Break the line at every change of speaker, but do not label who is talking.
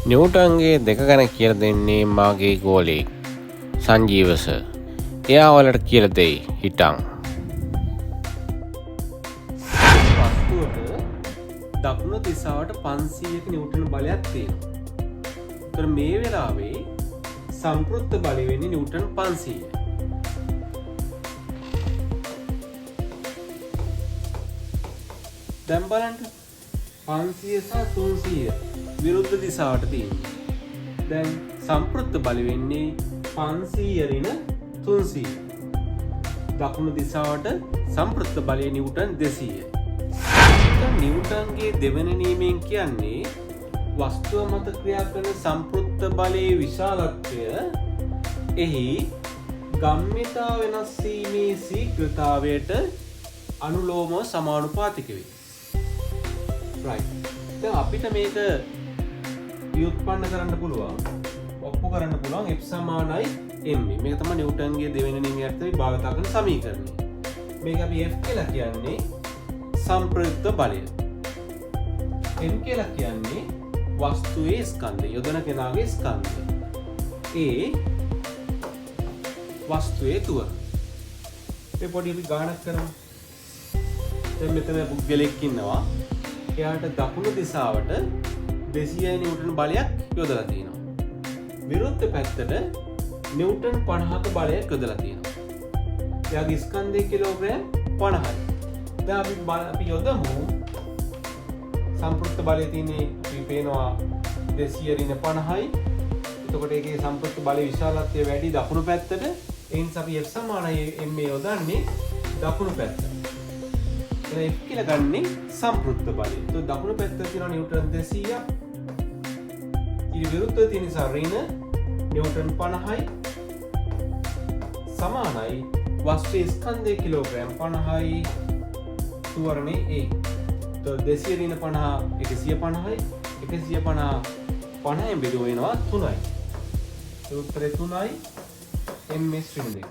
නිව්ටන්ගේ දෙක ගැන කියලා දෙන්නේ මාගේ ගෝලෙක් සංජීව සර්. එයා ඔයාලට කියලා දෙයි හිටන්. වස්තුවට දකුණු දිශාවට 500ක නිව්ටන් බලයක් තියෙනවා. ඒතර මේ වෙලාවේ සම්ප්‍රයුක්ත බලය වෙන්නේ නිව්ටන් 500. දැන් බලන්න 500 සහ 300 විරුද්ධ දිශාවට තියෙනවා. දැන් සම්ප්‍රයුක්ත බලය වෙන්නේ 500 ඍණ 300. දකුණු දිශාවට සම්ප්‍රයුක්ත බලය නිව්ටන් 200යි. නිව්ටන්ගේ දෙවන නියමයෙන් කියන්නේ වස්තුව මත ක්‍රියා කරන සම්ප්‍රයුක්ත බලයේ විශාලත්වය එහි ගම්මිතා වෙනස් වීමේ ශීඝ්‍රතාවයට අනුලෝමව සමානුපාතික වේ. right. දැන් අපිට මේක ව්‍යුත්පන්න කරන්න පුළුවන්. ඔප්පු කරන්න පුළුවන් F සමානයි m. මේක තමයි නිව්ටන්ගේ දෙවෙනි නියමයේ අර්ථය භාවිත කරන සමීකරණය. මේක අපි F කියලා කියන්නේ සම්ප්‍රයුක්ත බලය. m කියලා කියන්නේ වස්තුවේ ස්කන්ධය, යොදන කෙනාගේ ස්කන්ධය. A වස්තුවේ තුර. මේ පොඩි අපි ගානක් කරමු. දැන් මෙතන පුද්ගලෙක් ඉන්නවා. එයාට දකුණු දිශාවට 200 නිව්ටන් බලයක් යොදලා තියෙනවා. විරුද්ධ පැත්තට නිව්ටන් 50ක බලයක් යොදලා තියෙනවා. එයාගේ ස්කන්ධය කිලෝග්‍රෑම් 50යි. දැන් අපි යොදමු සම්ප්‍රයුක්ත බලය තියෙන්නේ අපි පේනවා 200 ඍණ 50යි. එතකොට ඒකේ සම්ප්‍රයුක්ත බලයේ විශාලත්වය වැඩි දකුණු පැත්තට. ඒ නිසා අපි F සමානයි m යොදන්නේ දකුණු පැත්තට. F කියලා ගන්නේ සම්ප්‍රයුක්ත බලය. તો දකුණු පැත්තේ තියෙන නිව්ටන් 200ක්. ඊට විරුද්ධව තියෙන නිසා ඍණ නිව්ටන් 50යි සමානයි වස්තුවේ ස්කන්ධය කිලෝග්‍රෑම් 50යි තුවරණේ A. તો 200 ඍණ 50 150යි 150 50ෙන් බෙදුව වෙනවා 3යි. ඒ උත්තරේ 3යි m ශ්‍රේණි දෙක.